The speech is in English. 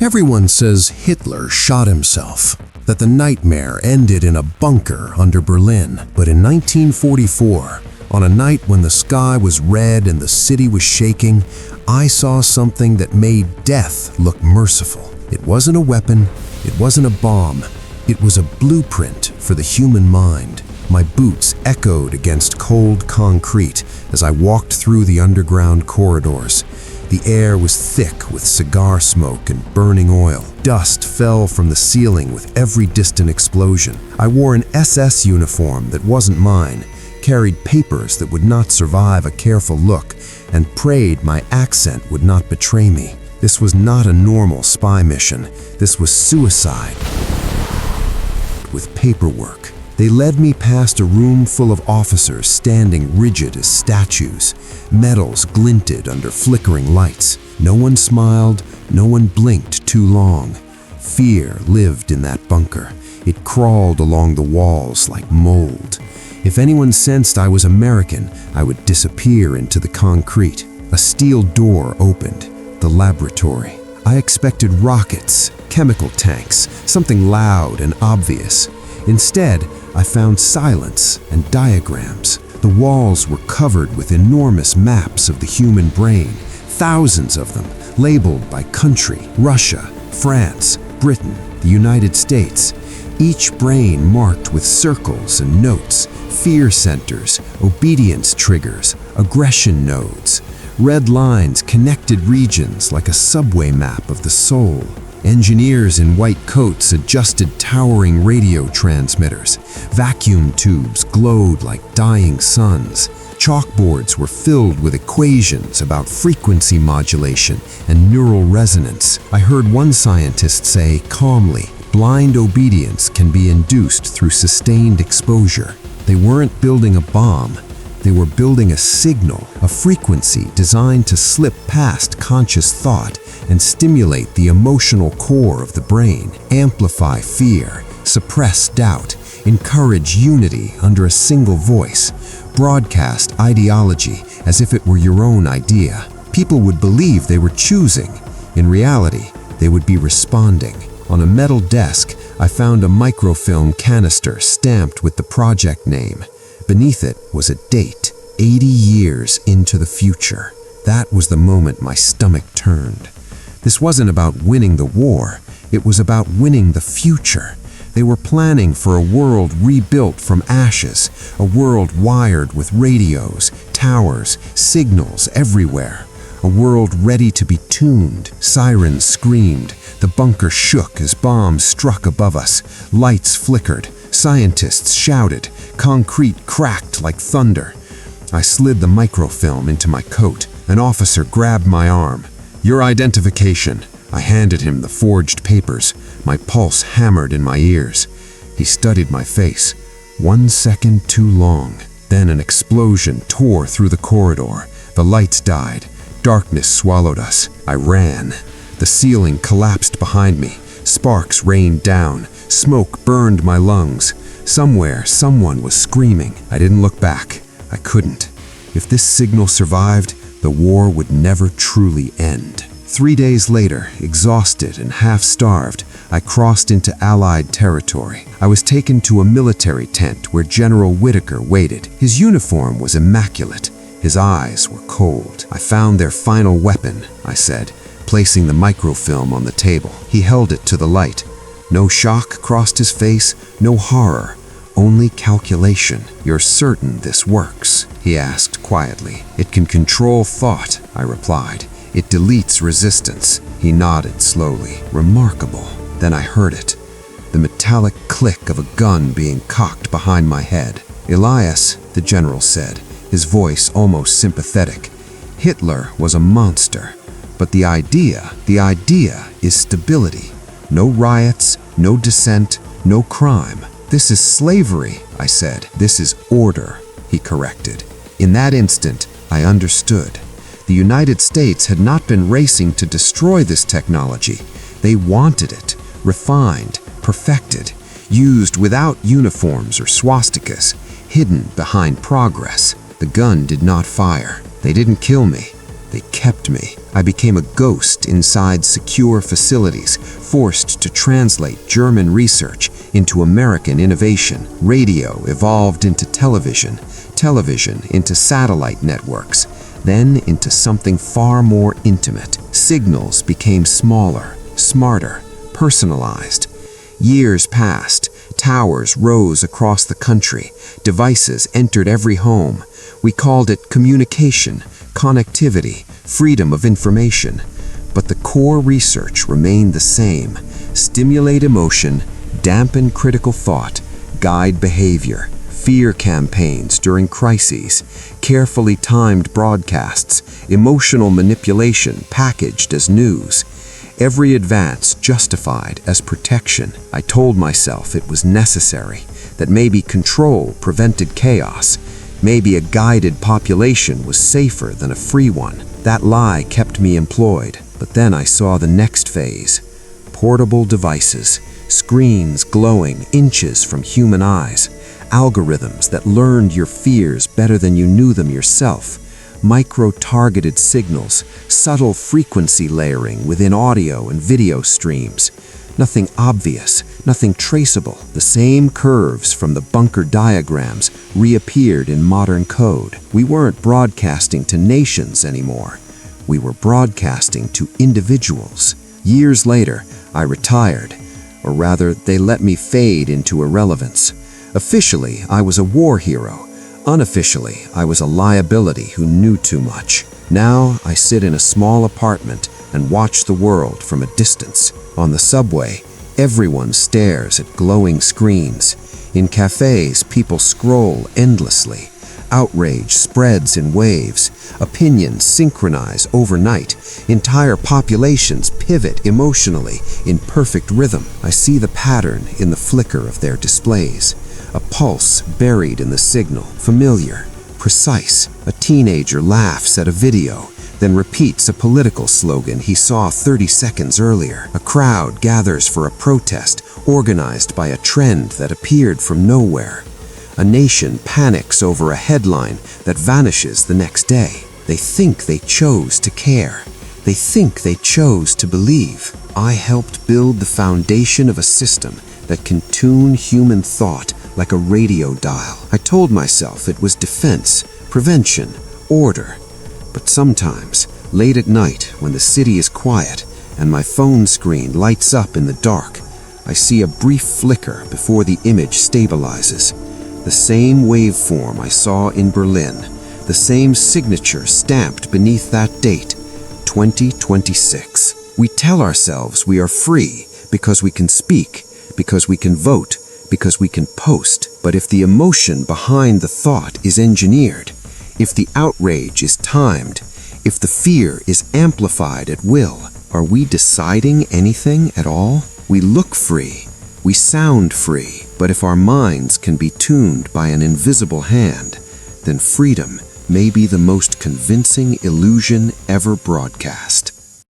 Everyone says Hitler shot himself, that the nightmare ended in a bunker under Berlin. But in 1944, on a night when the sky was red and the city was shaking, I saw something that made death look merciful. It wasn't a weapon, it wasn't a bomb, it was a blueprint for the human mind. My boots echoed against cold concrete as I walked through the underground corridors. The air was thick with cigar smoke and burning oil. Dust fell from the ceiling with every distant explosion. I wore an SS uniform that wasn't mine, carried papers that would not survive a careful look, and prayed my accent would not betray me. This was not a normal spy mission. This was suicide with paperwork. They led me past a room full of officers standing rigid as statues. Medals glinted under flickering lights. No one smiled, no one blinked too long. Fear lived in that bunker. It crawled along the walls like mold. If anyone sensed I was American, I would disappear into the concrete. A steel door opened. The laboratory. I expected rockets, chemical tanks, something loud and obvious. Instead, I found silence and diagrams. The walls were covered with enormous maps of the human brain, thousands of them, labeled by country: Russia, France, Britain, the United States. Each brain marked with circles and notes, fear centers, obedience triggers, aggression nodes. Red lines connected regions like a subway map of the soul. Engineers in white coats adjusted towering radio transmitters. Vacuum tubes glowed like dying suns. Chalkboards were filled with equations about frequency modulation and neural resonance. I heard one scientist say calmly, blind obedience can be induced through sustained exposure. They weren't building a bomb. They were building a signal, a frequency designed to slip past conscious thought and stimulate the emotional core of the brain, amplify fear, suppress doubt, encourage unity under a single voice, broadcast ideology as if it were your own idea. People would believe they were choosing. In reality, they would be responding. On a metal desk, I found a microfilm canister stamped with the project name. Beneath it was a date, 80 years into the future. That was the moment my stomach turned. This wasn't about winning the war, it was about winning the future. They were planning for a world rebuilt from ashes, a world wired with radios, towers, signals everywhere. A world ready to be tuned. Sirens screamed. The bunker shook as bombs struck above us. Lights flickered. Scientists shouted. Concrete cracked like thunder. I slid the microfilm into my coat. An officer grabbed my arm. "Your identification." I handed him the forged papers. My pulse hammered in my ears. He studied my face. 1 second too long. Then an explosion tore through the corridor. The lights died. Darkness swallowed us. I ran. The ceiling collapsed behind me. Sparks rained down. Smoke burned my lungs. Somewhere, someone was screaming. I didn't look back. I couldn't. If this signal survived, the war would never truly end. 3 days later, exhausted and half-starved, I crossed into Allied territory. I was taken to a military tent where General Whitaker waited. His uniform was immaculate. His eyes were cold. "I found their final weapon," I said, placing the microfilm on the table. He held it to the light. No shock crossed his face, no horror, only calculation. "You're certain this works?" he asked quietly. "It can control thought," I replied. "It deletes resistance." He nodded slowly. "Remarkable." Then I heard it. The metallic click of a gun being cocked behind my head. "Elias," the general said, his voice almost sympathetic, "Hitler was a monster. But the idea is stability. No riots, no dissent, no crime. This is slavery," I said. "This is order," he corrected. In that instant, I understood. The United States had not been racing to destroy this technology. They wanted it, refined, perfected, used without uniforms or swastikas, hidden behind progress. The gun did not fire. They didn't kill me. They kept me. I became a ghost inside secure facilities, forced to translate German research into American innovation. Radio evolved into television, television into satellite networks, then into something far more intimate. Signals became smaller, smarter, personalized. Years passed. Towers rose across the country. Devices entered every home. We called it communication, connectivity, freedom of information. But the core research remained the same. Stimulate emotion, dampen critical thought, guide behavior. Fear campaigns during crises, carefully timed broadcasts, emotional manipulation packaged as news. Every advance justified as protection. I told myself it was necessary, that maybe control prevented chaos. Maybe a guided population was safer than a free one. That lie kept me employed. But then I saw the next phase. Portable devices, screens glowing inches from human eyes, algorithms that learned your fears better than you knew them yourself. Micro-targeted signals, subtle frequency layering within audio and video streams. Nothing obvious, nothing traceable. The same curves from the bunker diagrams reappeared in modern code. We weren't broadcasting to nations anymore. We were broadcasting to individuals. Years later, I retired, or rather, they let me fade into irrelevance. Officially, I was a war hero. Unofficially, I was a liability who knew too much. Now, I sit in a small apartment and watch the world from a distance. On the subway, everyone stares at glowing screens. In cafes, people scroll endlessly. Outrage spreads in waves. Opinions synchronize overnight. Entire populations pivot emotionally in perfect rhythm. I see the pattern in the flicker of their displays. A pulse buried in the signal, familiar, precise. A teenager laughs at a video, then repeats a political slogan he saw 30 seconds earlier. A crowd gathers for a protest, organized by a trend that appeared from nowhere. A nation panics over a headline that vanishes the next day. They think they chose to care. They think they chose to believe. I helped build the foundation of a system that can tune human thought like a radio dial. I told myself it was defense, prevention, order. But sometimes, late at night, when the city is quiet and my phone screen lights up in the dark, I see a brief flicker before the image stabilizes. The same waveform I saw in Berlin, the same signature stamped beneath that date, 2026. We tell ourselves we are free because we can speak, because we can vote, because we can post. But if the emotion behind the thought is engineered, if the outrage is timed, if the fear is amplified at will, are we deciding anything at all? We look free, we sound free, but if our minds can be tuned by an invisible hand, then freedom may be the most convincing illusion ever broadcast.